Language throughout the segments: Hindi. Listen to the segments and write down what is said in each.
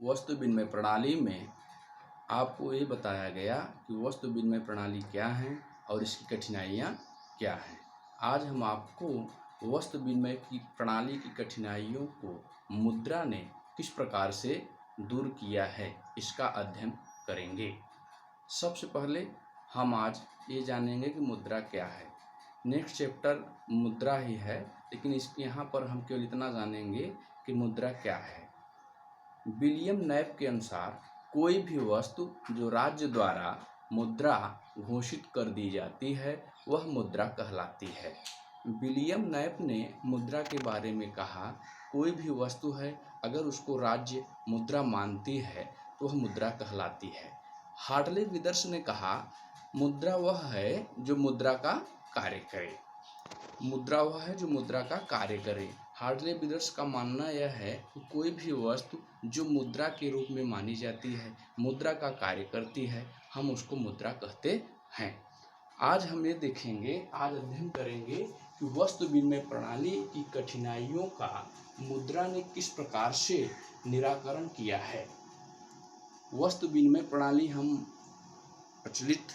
वस्तु विनिमय प्रणाली में आपको ये बताया गया कि वस्तु विनिमय प्रणाली क्या है और इसकी कठिनाइयाँ क्या हैं। आज हम आपको वस्तु विनिमय की प्रणाली की कठिनाइयों को मुद्रा ने किस प्रकार से दूर किया है, इसका अध्ययन करेंगे। सबसे पहले हम आज ये जानेंगे कि मुद्रा क्या है। नेक्स्ट चैप्टर मुद्रा ही है, लेकिन यहाँ पर हम केवल इतना जानेंगे कि मुद्रा क्या है। विलियम नैप के अनुसार कोई भी वस्तु जो राज्य द्वारा मुद्रा घोषित कर दी जाती है वह मुद्रा कहलाती है। विलियम नैप ने मुद्रा के बारे में कहा, कोई भी वस्तु है अगर उसको राज्य मुद्रा मानती है तो वह मुद्रा कहलाती है। हार्टले विदर्स ने कहा, मुद्रा वह है जो मुद्रा का कार्य करे। मुद्रा वह है जो मुद्रा का कार्य करे। हार्टले विदर्स का मानना यह है कि कोई भी वस्तु जो मुद्रा के रूप में मानी जाती है, मुद्रा का कार्य करती है, हम उसको मुद्रा कहते हैं। आज हम ये देखेंगे, आज अध्ययन करेंगे कि वस्तु विनिमय प्रणाली की कठिनाइयों का मुद्रा ने किस प्रकार से निराकरण किया है। वस्तु विनिमय प्रणाली हम प्रचलित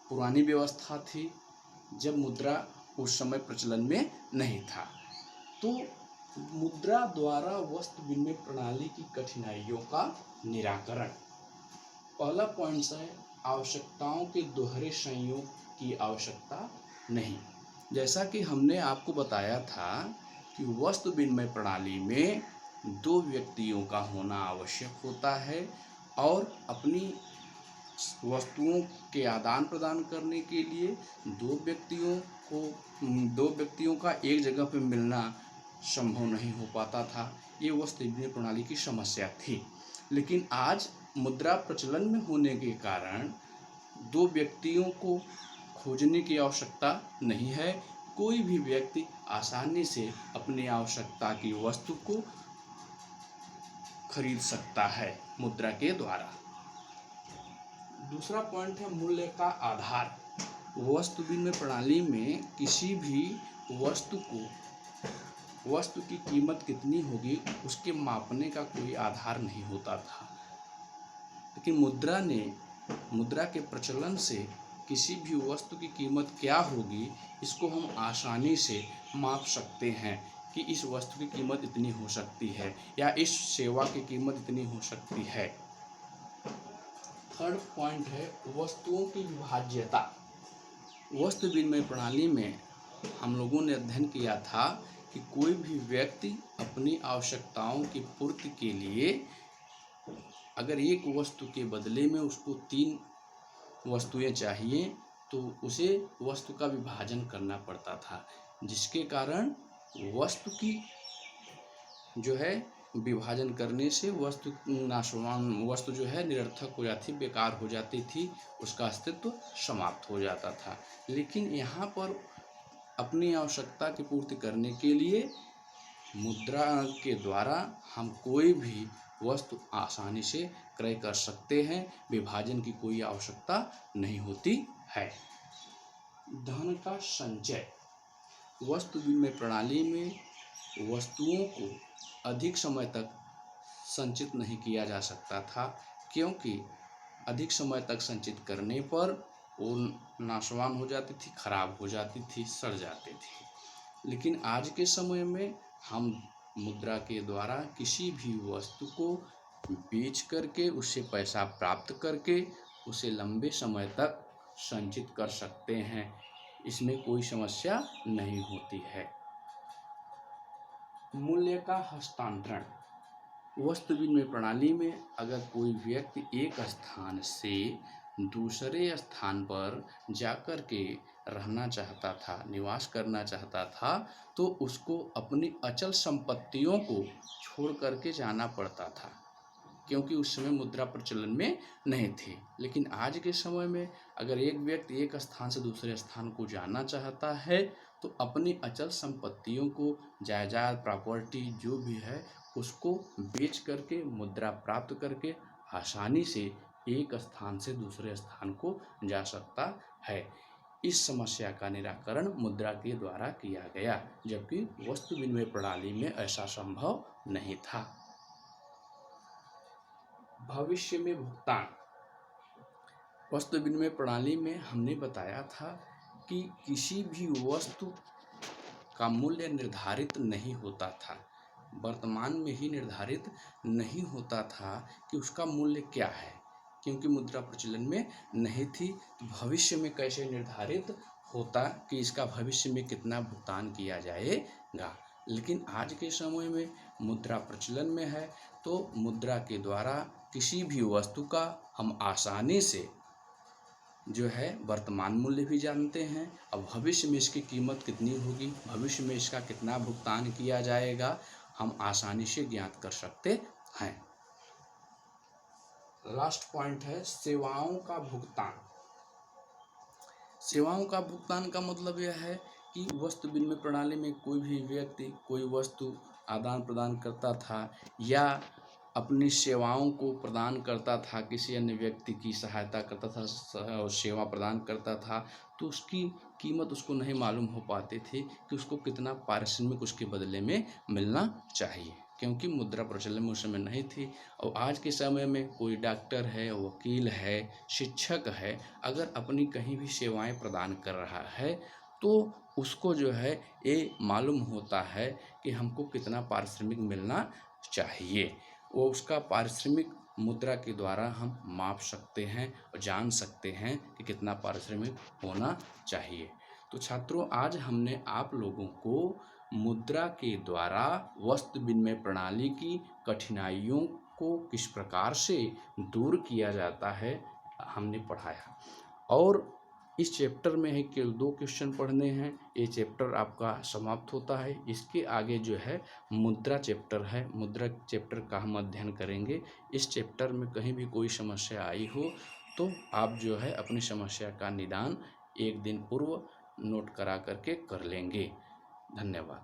पुरानी व्यवस्था थी जब मुद्रा उस समय प्रचलन में नहीं था। तो मुद्रा द्वारा वस्तु विनिमय प्रणाली की कठिनाइयों का निराकरण। पहला पॉइंट है, आवश्यकताओं के दोहरे संयोग की आवश्यकता नहीं। जैसा कि हमने आपको बताया था कि वस्तु विनिमय प्रणाली में दो व्यक्तियों का होना आवश्यक होता है और अपनी वस्तुओं के आदान प्रदान करने के लिए दो व्यक्तियों का एक जगह पर मिलना संभव नहीं हो पाता था। ये वस्तु विनिमय प्रणाली की समस्या थी। लेकिन आज मुद्रा प्रचलन में होने के कारण दो व्यक्तियों को खोजने की आवश्यकता नहीं है। कोई भी व्यक्ति आसानी से अपनी आवश्यकता की वस्तु को खरीद सकता है मुद्रा के द्वारा। दूसरा पॉइंट है मूल्य का आधार। वस्तु विनिमय प्रणाली में किसी भी वस्तु की कीमत कितनी होगी उसके मापने का कोई आधार नहीं होता था। लेकिन मुद्रा के प्रचलन से किसी भी वस्तु की कीमत क्या होगी इसको हम आसानी से माप सकते हैं कि इस वस्तु की कीमत इतनी हो सकती है या इस सेवा की कीमत इतनी हो सकती है। थर्ड पॉइंट है वस्तुओं की विभाज्यता। वस्तु विनिमय प्रणाली में हम लोगों ने अध्ययन किया था कि कोई भी व्यक्ति अपनी आवश्यकताओं की पूर्ति के लिए अगर एक वस्तु के बदले में उसको 3 वस्तुएं चाहिए तो उसे वस्तु का विभाजन करना पड़ता था, जिसके कारण वस्तु की जो है विभाजन करने से वस्तु जो है निरर्थक हो जाती, बेकार हो जाती थी, उसका अस्तित्व समाप्त हो जाता था। लेकिन यहाँ पर अपनी आवश्यकता की पूर्ति करने के लिए मुद्रा के द्वारा हम कोई भी वस्तु आसानी से क्रय कर सकते हैं, विभाजन की कोई आवश्यकता नहीं होती है। धन का संचय। वस्तु विनिमय प्रणाली में वस्तुओं को अधिक समय तक संचित नहीं किया जा सकता था, क्योंकि अधिक समय तक संचित करने पर वो नाशवान हो जाती थी, खराब हो जाती थी, सड़ जाती थी। लेकिन आज के समय में हम मुद्रा के द्वारा किसी भी वस्तु को बेच करके उससे पैसा प्राप्त करके उसे लंबे समय तक संचित कर सकते हैं, इसमें कोई समस्या नहीं होती है। मूल्य का हस्तांतरण। वस्तु विनिमय प्रणाली में अगर कोई व्यक्ति एक स्थान से दूसरे स्थान पर जाकर के रहना चाहता था, निवास करना चाहता था, तो उसको अपनी अचल संपत्तियों को छोड़ करके जाना पड़ता था, क्योंकि उस समय मुद्रा प्रचलन में नहीं थी। लेकिन आज के समय में अगर एक व्यक्ति एक स्थान से दूसरे स्थान को जाना चाहता है तो अपनी अचल संपत्तियों को, जायदाद, प्रॉपर्टी जो भी है, उसको बेच करके मुद्रा प्राप्त करके आसानी से एक स्थान से दूसरे स्थान को जा सकता है। इस समस्या का निराकरण मुद्रा के द्वारा किया गया, जबकि वस्तु विनिमय प्रणाली में ऐसा संभव नहीं था। भविष्य में भुगतान। वस्तु विनिमय प्रणाली में हमने बताया था कि किसी भी वस्तु का मूल्य निर्धारित नहीं होता था, वर्तमान में ही निर्धारित नहीं होता था कि उसका मूल्य क्या है, क्योंकि मुद्रा प्रचलन में नहीं थी। तो भविष्य में कैसे निर्धारित होता कि इसका भविष्य में कितना भुगतान किया जाएगा। लेकिन आज के समय में मुद्रा प्रचलन में है, तो मुद्रा के द्वारा किसी भी वस्तु का हम आसानी से जो है वर्तमान मूल्य भी जानते हैं, अब भविष्य में इसकी कीमत कितनी होगी, भविष्य में इसका कितना भुगतान किया जाएगा, हम आसानी से ज्ञात कर सकते हैं। लास्ट पॉइंट है सेवाओं का भुगतान। सेवाओं का भुगतान का मतलब यह है कि वस्तु विनिमय प्रणाली में कोई भी व्यक्ति कोई वस्तु आदान प्रदान करता था या अपनी सेवाओं को प्रदान करता था, किसी अन्य व्यक्ति की सहायता करता था और सेवा प्रदान करता था, तो उसकी कीमत उसको नहीं मालूम हो पाती थी कि उसको कितना पारिश्रमिक उसके बदले में मिलना चाहिए, क्योंकि मुद्रा प्रचलन में उस समय नहीं थी। और आज के समय में कोई डॉक्टर है, वकील है, शिक्षक है, अगर अपनी कहीं भी सेवाएं प्रदान कर रहा है तो उसको जो है ये मालूम होता है कि हमको कितना पारिश्रमिक मिलना चाहिए। वो उसका पारिश्रमिक मुद्रा के द्वारा हम माप सकते हैं और जान सकते हैं कि कितना पारिश्रमिक होना चाहिए। तो छात्रों, आज हमने आप लोगों को मुद्रा के द्वारा वस्तु विनिमय प्रणाली की कठिनाइयों को किस प्रकार से दूर किया जाता है हमने पढ़ाया। और इस चैप्टर में है केवल 2 क्वेश्चन पढ़ने हैं, ये चैप्टर आपका समाप्त होता है। इसके आगे जो है मुद्रा चैप्टर है, मुद्रा चैप्टर का हम अध्ययन करेंगे। इस चैप्टर में कहीं भी कोई समस्या आई हो तो आप जो है अपनी समस्या का निदान 1 दिन पूर्व नोट करा करके कर लेंगे। धन्यवाद।